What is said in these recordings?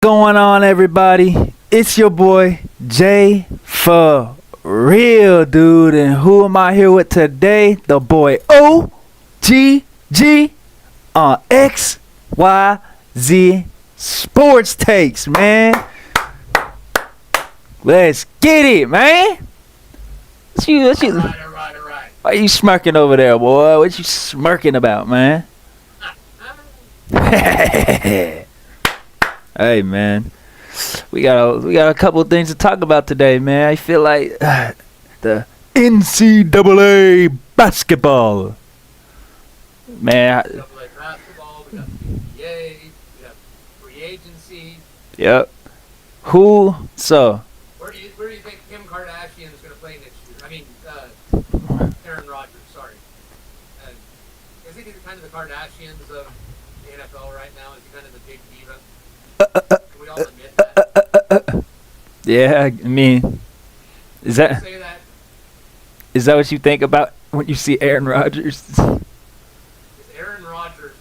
Going on, everybody? It's your boy Jay for real, dude. And who am I here with today? The boy OGG on XYZ Sports Takes, man. Let's get it, man. What you, All right. why you smirking over there, boy? What you smirking about, man? Hey, man, we got a couple of things to talk about today, man. I feel like the NCAA basketball, man. NCAA basketball, we got NBA, we got free agency. Yep. So Where do you think Kim Kardashian is going to play next year? I mean, Aaron Rodgers. Sorry. Is he kind of the Kardashians of the NFL right now? Is he kind of the big diva? Can we all admit that? yeah, I mean, is that Say that. what you think about when you see Aaron Rodgers? Is Aaron Rodgers?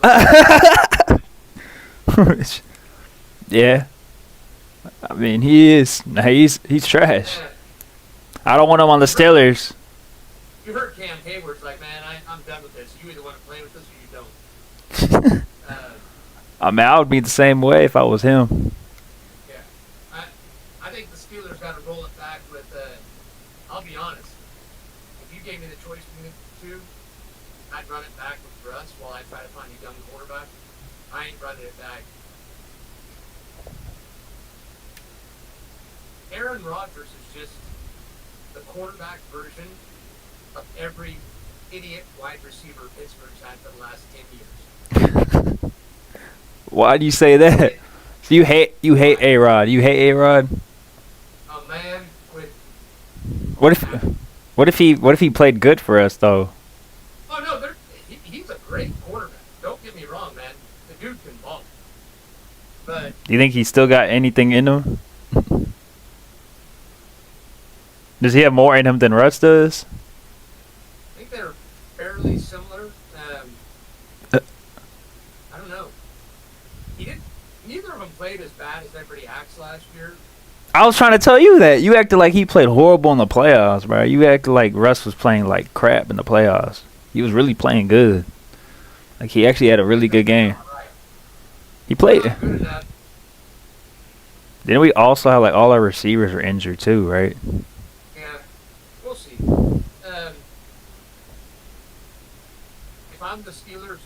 Yeah. I mean, he is. He's trash. I don't want him on the Steelers. You heard Cam Hayward's like, man, I'm done with this. You either want to play with us or you don't. I mean, I would be the same way if I was him. Yeah. I think the Steelers got to roll it back with, I'll be honest. If you gave me the choice between the two, I'd run it back with Russ while I try to find a young quarterback. I ain't running it back. Aaron Rodgers is just the quarterback version of every idiot wide receiver Pittsburgh's had for the last 10 years. Why do you say that? You hate A-Rod. You hate A-Rod? A man with... What if he played good for us though? Oh, no, he's a great quarterback. Don't get me wrong, man. The dude can ball. But... Do you think he's still got anything in him? Does he have more in him than Russ does? I think they're fairly similar. I don't know. Neither of them played as bad as everybody acts last year. I was trying to tell you that. You acted like he played horrible in the playoffs, bro. You acted like Russ was playing like crap in the playoffs. He was really playing good. Like, he actually had a really good game. He played. Not good enough. Then we also have like all our receivers are injured too, right? Yeah, we'll see. If I'm the Steelers,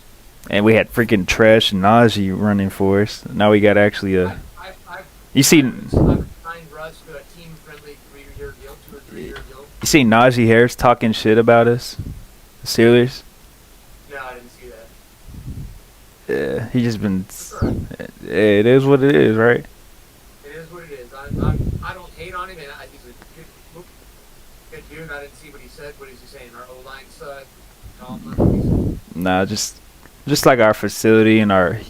And we had freaking Tresh and Najee running for us. Now we got actually a. You see, I would sign Russ to a team-friendly 3-year deal, 2 or 3-year deal. you see Najee Harris talking shit about us, the Steelers. No, I didn't see that. Yeah, he just been. Sure. It is what it is, right? It is what it is. I don't hate on him, and he's a good dude. I didn't see what he said. What is he saying? Our O-line sucked. Nah, just like our facility and our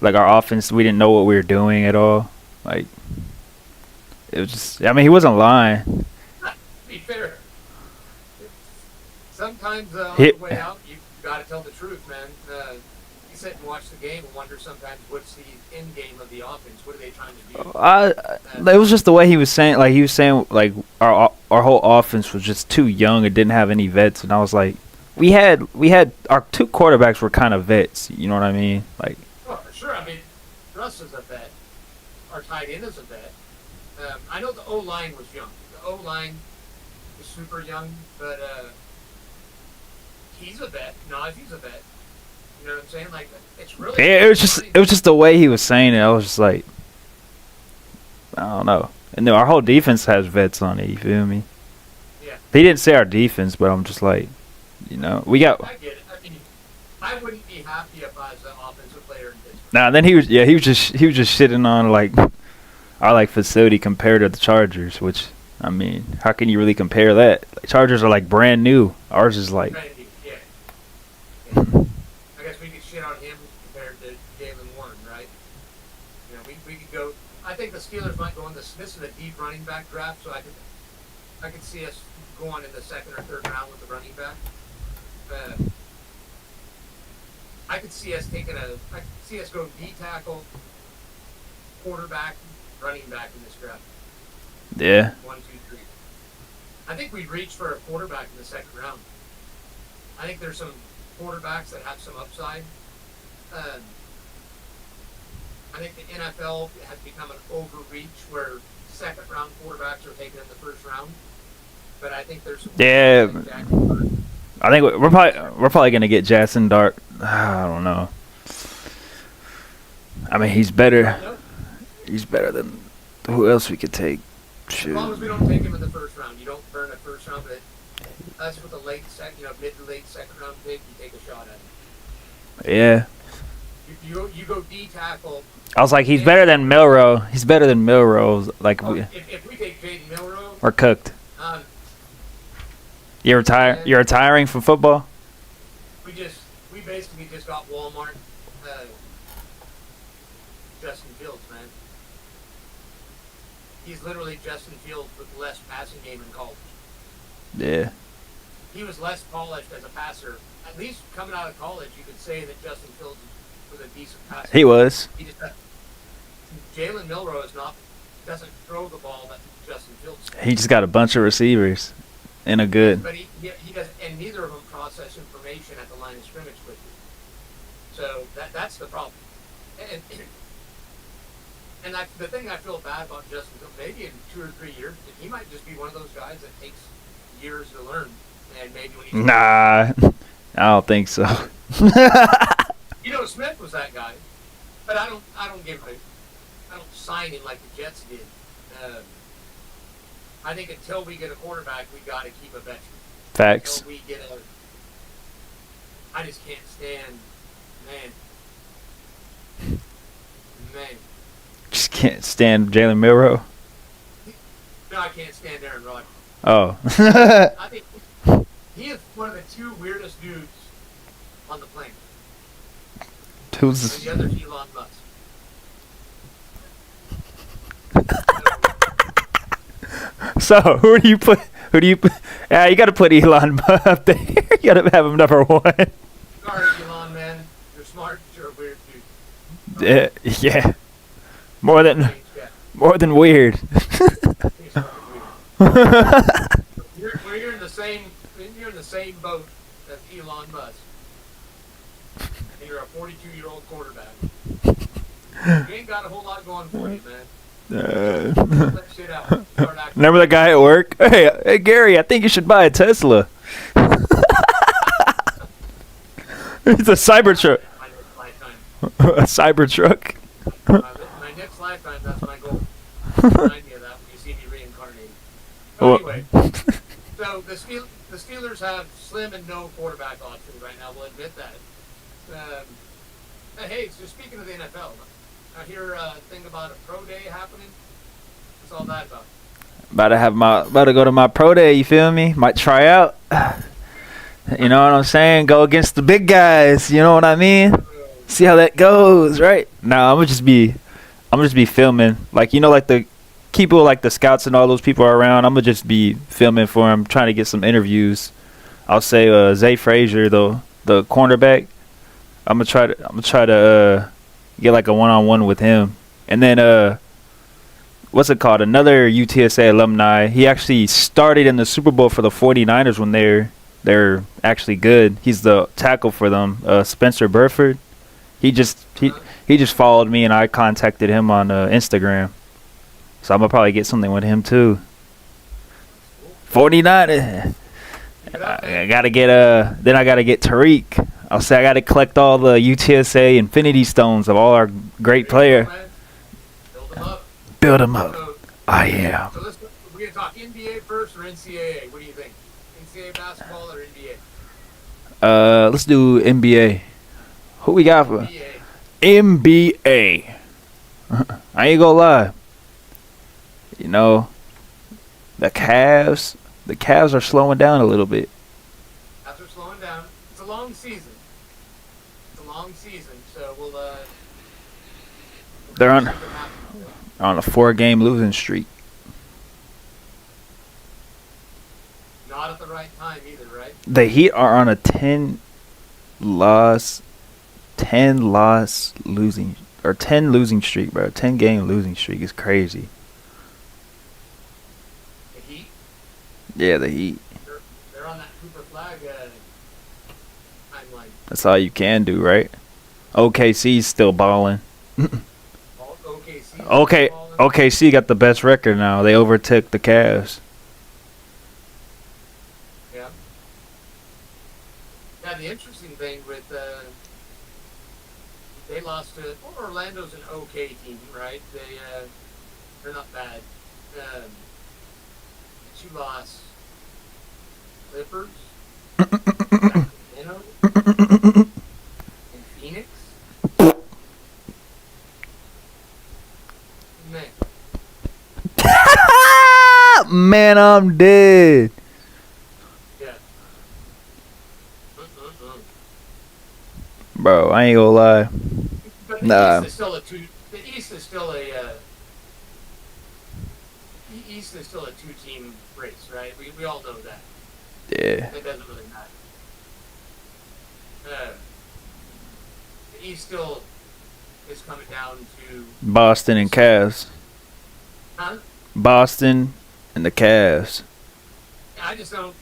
offense, we didn't know what we were doing at all. Like, it was just. I mean, he wasn't lying. To be fair, sometimes on the way out, you got to tell the truth, man. You sit and watch the game and wonder sometimes what's the end game of the offense. What are they trying to do? It was just the way he was saying. Like, he was saying, like, our whole offense was just too young and didn't have any vets. And I was like, we had our 2 quarterbacks were kind of vets. You know what I mean? Like. Oh, for sure. I mean, Russ is a vet. Our tight end is a vet. I know the O-line was young. The O-line was super young, but he's a vet. Najee's a vet. You know what I'm saying? Like, it's really... Yeah, it was just the way he was saying it. I was just like, I don't know. And then our whole defense has vets on it. You feel me? Yeah. He didn't say our defense, but I'm just like, we got. I get it. I mean, I wouldn't be happy if I was an offensive player in Pittsburgh. Nah, then he was just shitting on like our facility compared to the Chargers, which, I mean, how can you really compare that? Like, Chargers are like brand new. Ours is like. Yeah. I guess we could shit on him compared to Jalen Warren, right? You know, we could go. I think the Steelers might go in this is a deep running back draft, so I could see us going in the 2nd or 3rd round with the running back. I could see us go D tackle, quarterback, running back in this draft. Yeah. 1, 2, 3. I think we'd reach for a quarterback in the second round. I think there's some quarterbacks that have some upside. I think the NFL has become an overreach where second round quarterbacks are taken in the first round. But I think there's some I think we're probably gonna get Jackson Dart. I don't know. I mean, he's better. He's better than who else we could take. Shoot. As long as we don't take him in the first round, you don't burn a first round. But us with a mid to late second round pick, you take a shot at him. Yeah. You go D tackle. I was like, he's better than Milrow. He's better than Milrow. Like, if we take Jaden Milrow, we're cooked. You're retiring from football. We basically just got Walmart. Justin Fields, man. He's literally Justin Fields with less passing game in college. Yeah. He was less polished as a passer. At least coming out of college, you could say that Justin Fields was a decent passer. He was. Jalen Milrow doesn't throw the ball that Justin Fields does. He just got a bunch of receivers and a good. But he does, and neither of them process information at the line of scrimmage quickly. So that's the problem. And the thing I feel bad about Justin Fields, maybe in 2 or 3 years, he might just be one of those guys that takes years to learn. And maybe when he's I don't think so. Smith was that guy, but I don't sign him like the Jets did. I think until we get a quarterback, we got to keep a veteran. Facts. Until we get I just can't stand, man. Just can't stand Jalen Milrow. No, I can't stand Aaron Rodgers. Oh. I think he is one of the 2 weirdest dudes on the planet. Who's And the other is Elon Musk. So who do you put? Yeah, you got to put Elon up there. You got to have him number 1. Sorry, Elon, man. You're smart, but you're a weird dude. Yeah. More than weird. You're in the same boat as Elon Musk. And you're a 42-year-old quarterback. You ain't got a whole lot going for you, man. Let shit out. Remember that guy at work? Hey, Gary, I think you should buy a Tesla. It's a Cybertruck. A Cybertruck. My next lifetime, that's my goal. Remind me of that when you see me reincarnated. But anyway, so the Steelers have slim and no quarterback options right now. We'll admit that. Hey, so speaking of the NFL, I hear a thing about a pro day happening. What's all that about? About to go to my pro day, you feel me? Might try out. You know what I'm saying? Go against the big guys, you know what I mean? See how that goes, right? Nah, I'm gonna just be filming. Like, like the people, like the scouts and all those people are around. I'm gonna just be filming for them, trying to get some interviews. I'll say Zay Frazier, the cornerback. I'm gonna try to get like a one-on-one with him. And then what's it called? Another UTSA alumni. He actually started in the Super Bowl for the 49ers when they're actually good. He's the tackle for them, Spencer Burford. He just followed me and I contacted him on Instagram. So I'm gonna probably get something with him too. 49. I gotta get then I gotta get Tariq. I'll say I gotta collect all the UTSA Infinity Stones of all our great players. Build them up. So, I am. So we're gonna talk NBA first or NCAA. What do you think? NCAA basketball or NBA? Let's do NBA. Who we got for NBA? I ain't gonna lie. The Cavs are slowing down a little bit. Cavs are slowing down. It's a long season. So we'll. They're on a 4-game losing streak. Not at the right time either, right? The Heat are on a 10-loss 10 losing or 10 losing streak, bro. 10-game losing streak is crazy. The Heat. Yeah, the Heat. They're on that Cooper Flag timeline. That's all you can do, right? OKC's still balling. OKC. Okay, OKC got the best record now. They overtook the Cavs. Yeah. Yeah, the interesting thing with they lost to Orlando's an okay team, right? They're not bad. But you lost Clippers, Sacramento, and Phoenix. Man, Man, I'm dead. yeah. Bro, I ain't gonna lie. But the Nah. East is still a two. The East is still a. The East is still a two-team race, right? We all know that. Yeah. It doesn't really matter. The East still is coming down to. Boston and Cavs. Huh? Boston and the Cavs. I just don't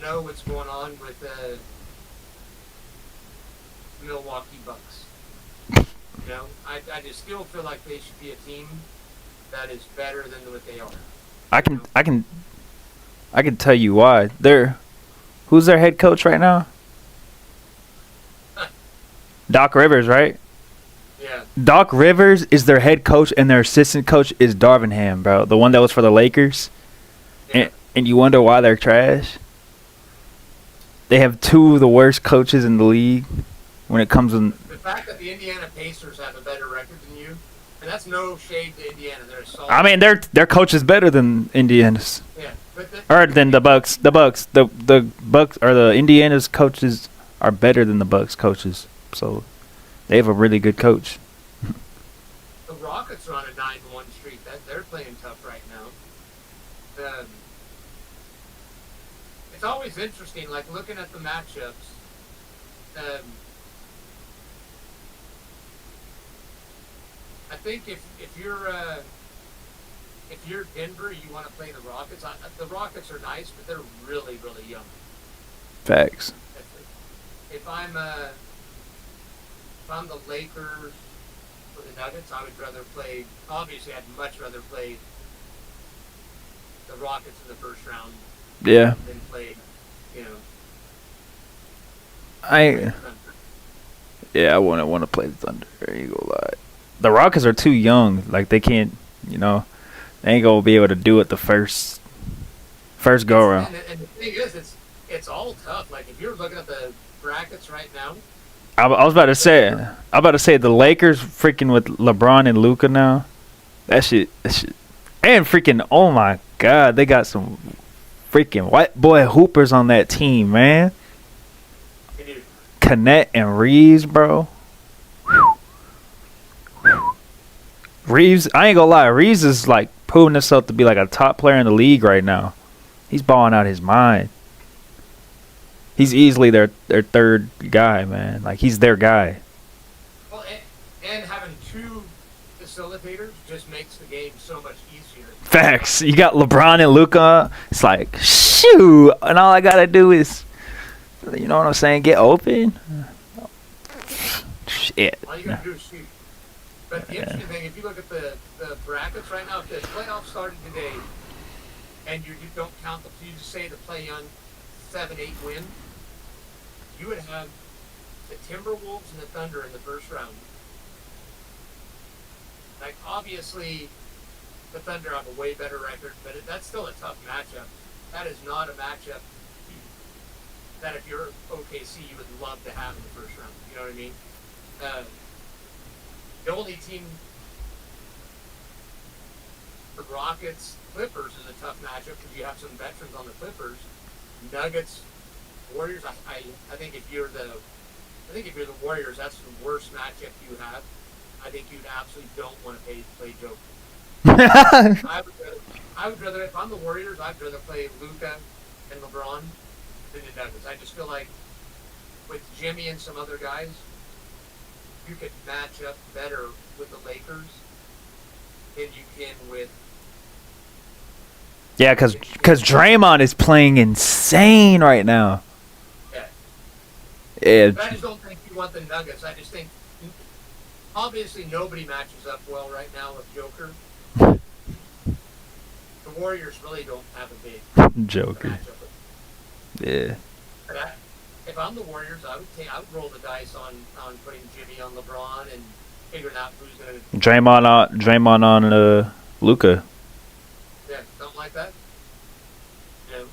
know what's going on with the Milwaukee Bucks. You know, I just still feel like they should be a team that is better than what they are. I can tell you why. Who's their head coach right now? Doc Rivers, right? Yeah. Doc Rivers is their head coach, and their assistant coach is Darvingham, bro. The one that was for the Lakers. Yeah. And you wonder why they're trash? They have two of the worst coaches in the league when it comes in. The fact that the Indiana Pacers have a better record than you, and that's no shade to Indiana. They're a solid. I mean, their coach is better than Indiana's. Yeah. Or than the Bucks. The Bucks or the Indiana's coaches are better than the Bucks coaches. So they have a really good coach. The Rockets are on a 9-1 streak. They're playing tough right now. It's always interesting, like looking at the matchups. I think if you're Denver, you want to play the Rockets. The Rockets are nice, but they're really, really young. Facts. If I'm the Lakers or the Nuggets, I would rather play. Obviously, I'd much rather play the Rockets in the first round. Yeah. Than play, you know. I wouldn't want to play the Thunder. I ain't gonna lie. The Rockets are too young. Like they can't, they ain't gonna be able to do it the first go around. And the thing is, it's all tough. Like if you're looking at the brackets right now. I was about to say the Lakers freaking with LeBron and Luka now. That shit, and freaking oh my god, they got some freaking white boy hoopers on that team, man. Connect and Reeves, bro. Reeves, I ain't gonna lie, Reeves is like proving himself to be like a top player in the league right now. He's balling out his mind. He's easily their third guy, man. Like he's their guy. Well, and having two facilitators just makes the game so much easier. Facts. You got LeBron and Luka. It's like shoot, and all I gotta do is, you know what I'm saying, get open. Shit. All you gotta do is shoot. But the interesting thing, if you look at the brackets right now, if the playoffs started today, and you don't count you just say the play-on 7-8 win, you would have the Timberwolves and the Thunder in the first round. Like obviously, the Thunder have a way better record, but that's still a tough matchup. That is not a matchup that if you're OKC, you would love to have in the first round. You know what I mean? The only team, the Rockets, Clippers is a tough matchup because you have some veterans on the Clippers. Nuggets, Warriors. I think if you're the Warriors, that's the worst matchup you have. I think you absolutely don't want to play Joker. I would rather if I'm the Warriors, I'd rather play Luka and LeBron than the Nuggets. I just feel like with Jimmy and some other guys, you could match up better with the Lakers than you can with. Yeah, because Draymond is playing insane right now. Yeah. Yeah. But I just don't think you want the Nuggets. I just think, obviously, nobody matches up well right now with Joker. The Warriors really don't have a big Joker. matchup with. Yeah. But if I'm the Warriors, I would roll the dice on putting Jimmy on LeBron and figuring out who's going to. Draymond on Luka. Yeah, something like that. You know,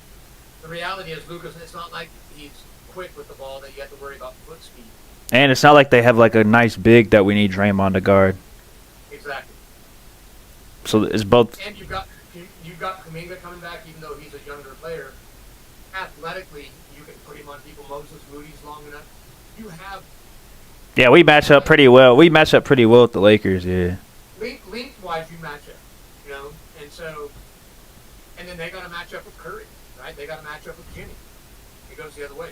the reality is, Lucas, it's not like he's quick with the ball that you have to worry about foot speed. And it's not like they have like a nice big that we need Draymond to guard. Exactly. So it's both. And you've got Kuminga coming back, even though he's a younger player. Athletically, you can put him on people. Moses Moody's long enough. You have. Yeah, we match up pretty well. We match up pretty well with the Lakers. Yeah. Lengthwise, you match up. You know, and so, and then they got to match up with Curry, right? They got to match up with Jimmy. It goes the other way.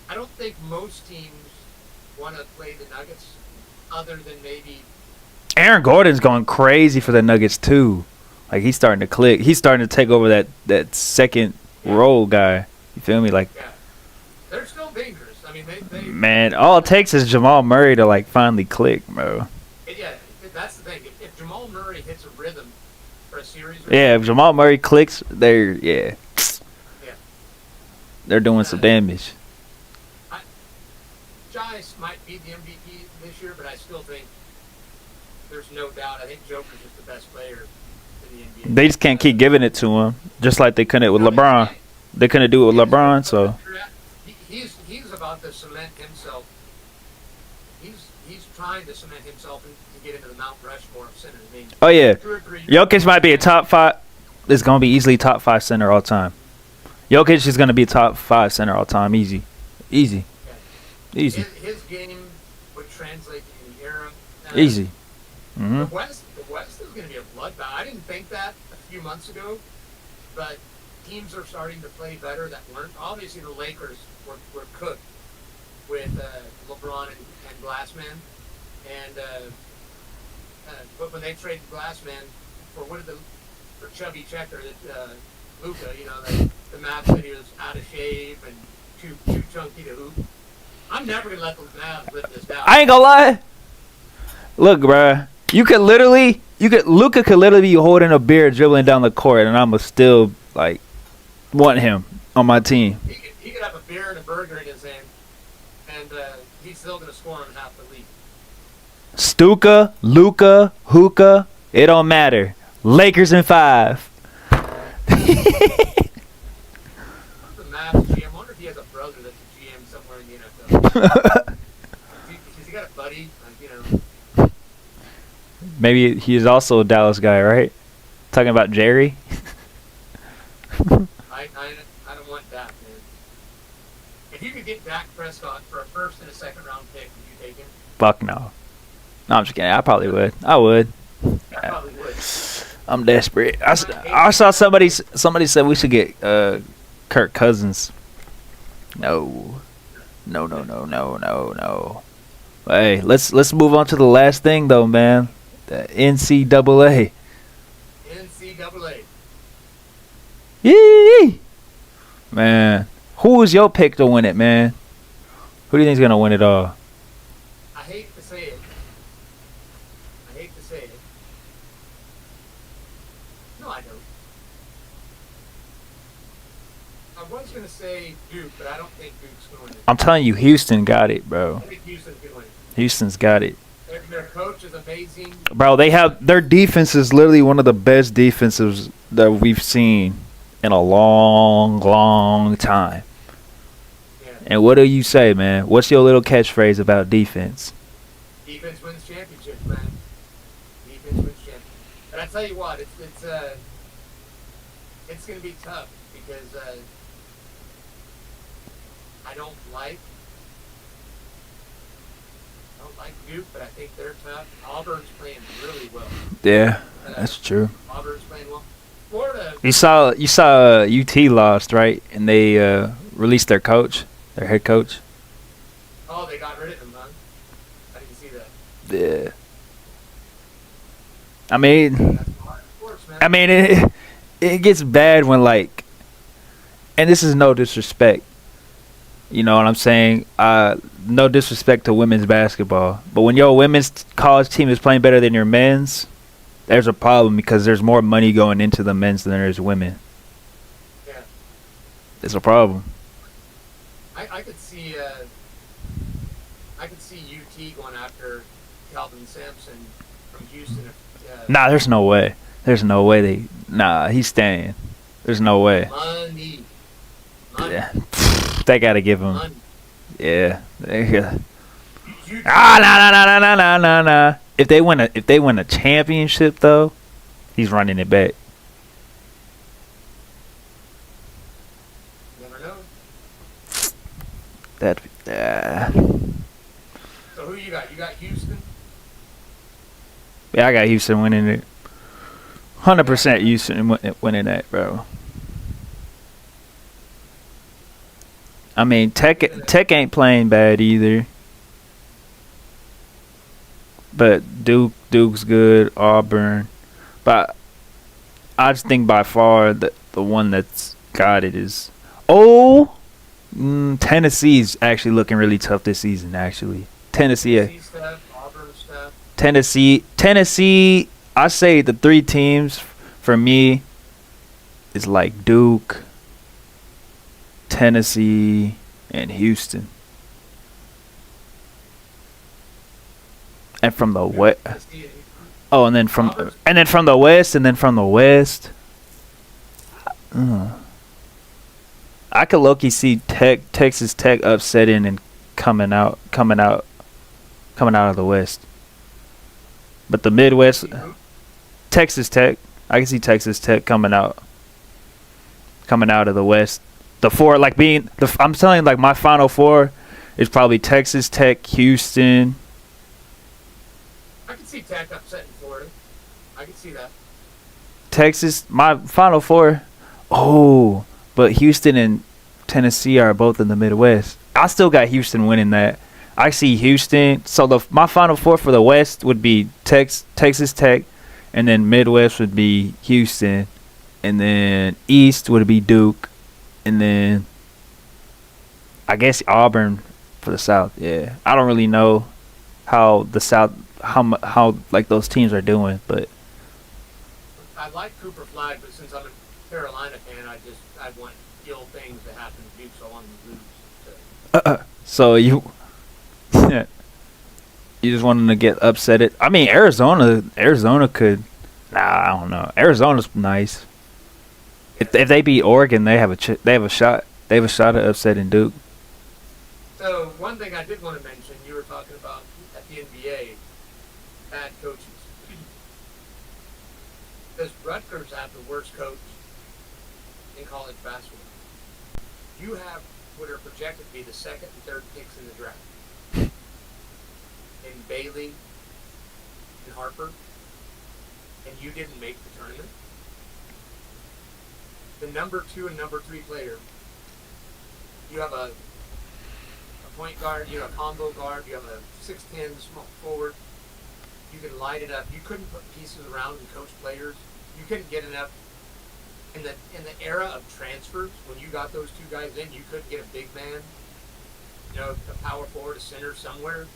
I don't think most teams want to play the Nuggets, other than maybe. Aaron Gordon's going crazy for the Nuggets too. Like he's starting to click. He's starting to take over that second role guy. You feel me? Like, yeah, they're still dangerous. I mean, they man, all it takes is Jamal Murray to like finally click, bro. Yeah, that's the thing. If Jamal Murray hits a rhythm for a series, Yeah, if Jamal Murray clicks, they're doing some damage. Giannis might be the MVP this year, but I still think there's no doubt. I think Joker's just the best player in the NBA. They just can't keep giving it to him, just like they couldn't with LeBron. They couldn't do it with LeBron, so. He's about to cement himself. He's trying to cement himself and to get into the Mount Rushmore of centers. I mean, Oh yeah, Jokic might be a top 5. It's gonna be easily top 5 center all time. Jokic is gonna be a top 5 center all time, easy. His game would translate to the era. Easy. The West is going to be a bloodbath. I didn't think that a few months ago, but teams are starting to play better that weren't. Obviously, the Lakers were cooked with LeBron and Glassman, and but when they traded Glassman for Chubby Checker, Luka, you know, the Mavs said he was out of shape and too chunky to hoop. I'm never gonna let the Mavs live this down. I ain't gonna lie. Look, bruh. Luka could literally be holding a beer, dribbling down the court, and I'ma still like want him on my team. He could have a beer and a burger in his hand, and he's still gonna score on half the league. Stuka, Luka, Hookah, it don't matter. Lakers in 5. The Mavs GM. I wonder if he has a brother that's a GM somewhere in the NFL. Has he got a buddy? You know. Maybe he is also a Dallas guy, right? Talking about Jerry. I don't want Dak, man. If you could get Dak Prescott for a first and a second round pick, would you take him? Fuck no. No, I'm just kidding. I probably would. I would. I probably would. I'm desperate. I saw somebody said we should get Kirk Cousins. No. Hey, let's move on to the last thing though, man. The NCAA. NCAA. Yee! Man, who is your pick to win it, man? Who do you think's gonna win it all? I hate to say it. No, I don't. I was gonna say Duke, but I don't think Duke's gonna win it. I'm telling you, Houston got it, bro. I think Houston's gonna win it. Houston's got it. Their coach is amazing. Bro, their defense is literally one of the best defenses that we've seen in a long time. Yeah. And what do you say, man? What's your little catchphrase about defense? Defense wins championships, man. Defense wins championships. But I tell you what, it's going to be tough because I don't like Duke, but I think they're tough. Auburn's playing really well. Yeah, that's true. Auburn's playing well. Florida. You saw UT lost, right? And they released their coach. their head coach. Oh, they got rid of him, huh? I didn't see that. Yeah. I mean, That's part of sports, man. it gets bad when like, and this is no disrespect. You know what I'm saying? No disrespect to women's basketball, but when your women's college team is playing better than your men's, there's a problem because there's more money going into the men's than there is women. Yeah. It's a problem. I could see UT going after Calvin Sampson from Houston. Nah, there's no way. There's no way he's staying. There's no way. Money. Yeah. They gotta give him. Money. Yeah. UT, Nah. If they win a championship though, he's running it back. never know. That. So who you got? You got Houston? Yeah, I got Houston winning it. 100% Houston winning that, bro. I mean, Tech ain't playing bad either. But Duke's good, Auburn. But I just think by far the one that's got it is Tennessee's actually looking really tough this season. Actually, Tennessee, Stuff, Auburn stuff. Tennessee. I say the three teams for me is like Duke, Tennessee, and Houston. And from the west, and then from the west, I could low-key see Texas Tech upsetting and coming out of the West. But the Midwest, Texas Tech, I can see Texas Tech coming out of the West. The four, like being I'm telling you, like my Final Four is probably Texas Tech, Houston. I can see Tech upsetting Florida. I can see that. Texas, my Final Four. Oh, but Houston and Tennessee are both in the Midwest. I still got Houston winning that. I see Houston. So my Final Four for the West would be Texas Tech, and then Midwest would be Houston, and then East would be Duke, and then I guess Auburn for the South. Yeah, I don't really know how the South how like those teams are doing, but I like Cooper Flag, but since I'm a Carolina fan, I want ill things to happen to Duke, so I want them to lose. So you you just want them to get upset. I mean, Arizona could. Nah, I don't know. Arizona's nice. If they beat Oregon, they have a shot. They have a shot at upsetting Duke. So one thing I did want to mention, you were talking about at the NBA, bad coaches. Does Rutgers have the worst coach in college basketball? You have what are projected to be the second and third picks in the draft. In Bailey and Harper, and you didn't make the tournament. The number 2 and number 3 player, you have a point guard, you have a combo guard, you have a 6'10" small forward. You can light it up. You couldn't put pieces around and coach players. You couldn't get enough. In the era of transfers, when you got those two guys in, you couldn't get a big man, a power forward, a center somewhere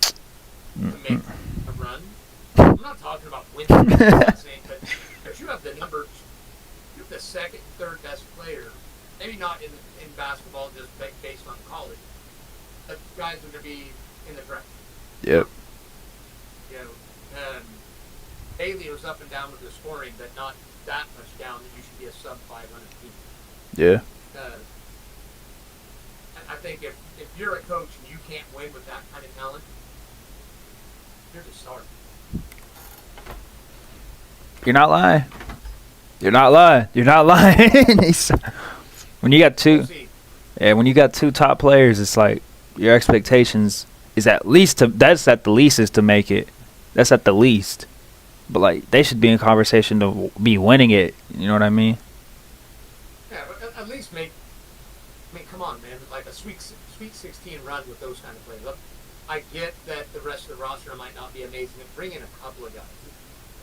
to make a run. I'm not talking about winning, I'm not saying, but you have the second, third best player. Maybe not in basketball, just based on college. But guys are going to be in the draft. Yep. Bailey was up and down with the scoring, but not that much down that you should be a sub 500 team. Yeah. I think if you're a coach and you can't win with that kind of talent, you're just sorry. You're not lying. When you got two, when you got two top players, it's like your expectations is at least that's at the least is to make it. That's at the least. But like they should be in conversation to be winning it. You know what I mean? Yeah, but at least come on, man. Like a Sweet 16 run with those kind of players. Look, I get that the rest of the roster might not be amazing, but bring in a couple of guys.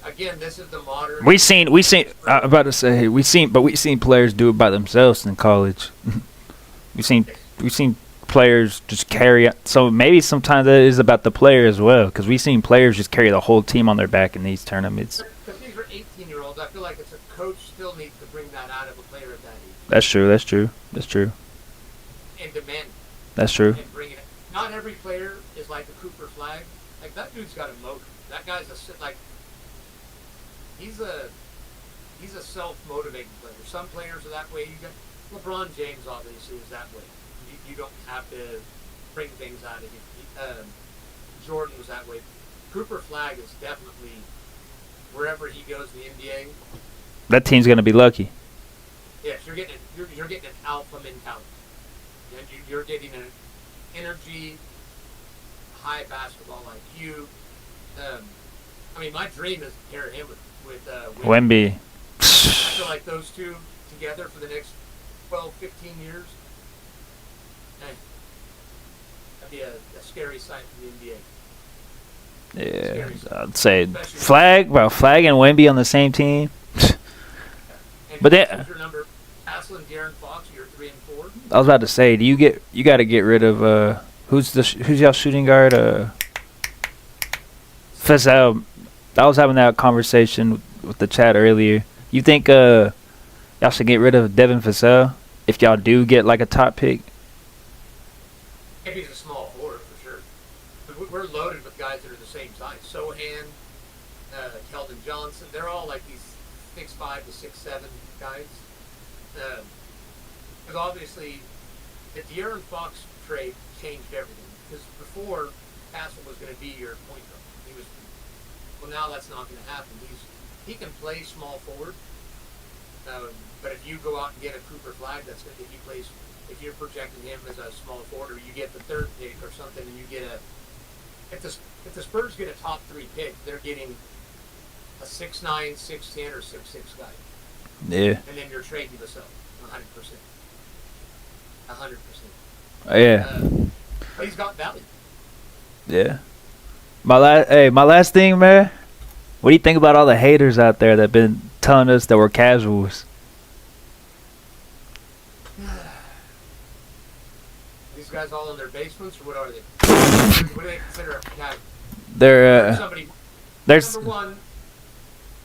Again, this is the modern. We seen. I'm about to say we seen players do it by themselves in college. we seen players just carry. So maybe sometimes that is about the player as well, because we seen players just carry the whole team on their back in these tournaments. Because these are 18-year-olds, I feel like it's a coach still needs to bring that out of a player at that age. That's true. And demand. That's true. And bring it. Not every player is like a Cooper Flag. Like that dude's got a motor. That guy's he's a self-motivating player. Some players are that way. You got LeBron James obviously is that way. You don't have to bring things out of him. Jordan was that way. Cooper Flag is definitely wherever he goes in the NBA. That team's gonna be lucky. Yes, you're getting an alpha mentality. You're getting an energy, high basketball IQ. I mean, my dream is to pair him with Wemby. I feel like those two together for the next 12, 15 years. That'd be a scary sight for the NBA. Yeah, I'd say Flag and Wemby on the same team. But then, your number, Hassel and De'Aaron Fox, you're 3 and 4. I was about to say, you got to get rid of who's y'all shooting guard? Fizel. I was having that conversation with the chat earlier. You think y'all should get rid of Devin Fizel if y'all do get like a top pick? If he's a small forward, for sure. But we're loaded with guys that are the same size. Sohan, Keldon Johnson, they're all like these 6'5" to 6'7" guys. Because obviously, the De'Aaron Fox trade changed everything. Because before, Castle was going to be your point guard. Well, now that's not going to happen. He can play small forward, but if you go out and get a Cooper Flag, if you're projecting him as a small forward, or you get the third pick or something, and you get if the Spurs get a top 3 pick, they're getting a 6'9", 6'10", or 6'6" guy. Yeah. And then you're trading yourself 100%. 100%. Yeah. But he's got value. Yeah. My last thing, man. What do you think about all the haters out there that been telling us that we're casuals? These guys all in their basements, or what are they? What do they consider a casual? They're there's number one.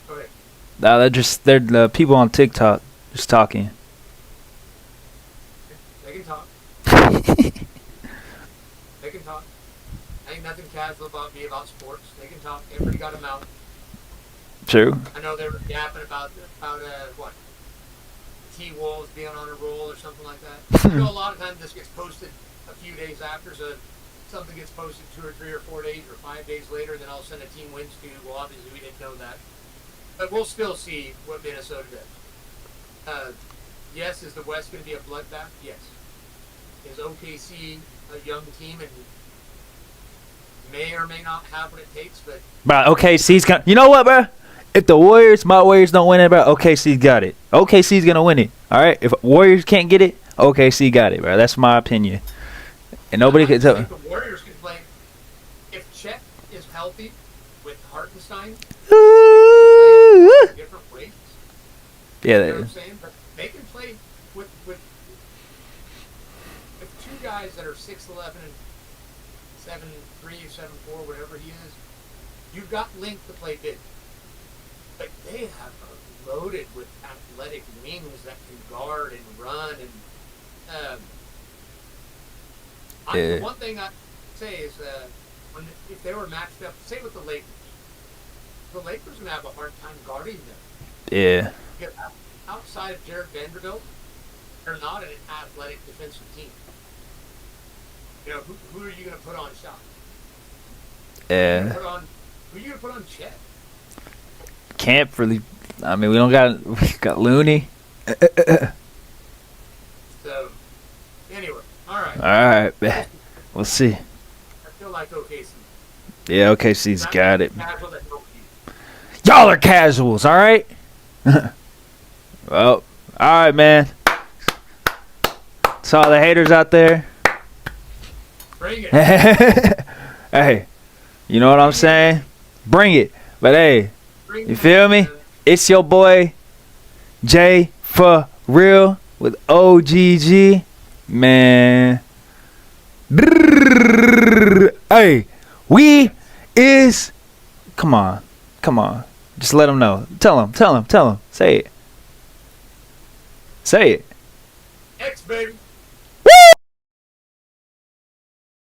Okay. they're the people on TikTok just talking. They can talk. They can talk. Ain't nothing casual about me about sports. They can talk. Everybody got a mouth. True. I know they were yapping about what? T-Wolves being on a roll or something like that. A lot of times this gets posted a few days after, so something gets posted 2 or 3 or 4 days or 5 days later, then all of a sudden a team wins too. Well, obviously we didn't know that. But we'll still see what Minnesota does. Yes, is the West going to be a bloodbath? Yes. Is OKC a young team and may or may not have what it takes, but OKC's got. You know what, bro? If my Warriors don't win it, bro, OKC's got it. OKC's gonna win it. All right. If Warriors can't get it, OKC got it, bro. That's my opinion. And nobody can tell. The Warriors can play. If Chet is healthy with Hartenstein, they can play different ways. Yeah. You know what I'm saying? But they can play with two guys that are 6'11" and 7'3", 7'4", whatever he is. You've got length to play big. But they have loaded with athletic wings that can guard and run. And one thing I say is if they were matched up, say with the Lakers are going to have a hard time guarding them. Yeah. Because outside of Jared Vanderbilt, they're not an athletic defensive team. You know, who are you going to put on shot? Yeah. Who are you going to put on Chet? Can't really. I mean, we got Looney. So, anyway, all right. All right, we'll see. I feel like OKC. Yeah, OKC's got it. Casual that helped you. Y'all are casuals, all right? Well, all right, man. To all the haters out there, Bring it. Hey, you know what I'm saying? Bring it. But hey, Bring you it, feel me? man. It's your boy Jay for real with OGG. Man. Hey, we is. Come on. Come on. Just let them know. Tell them. Say it. Say it. X, baby.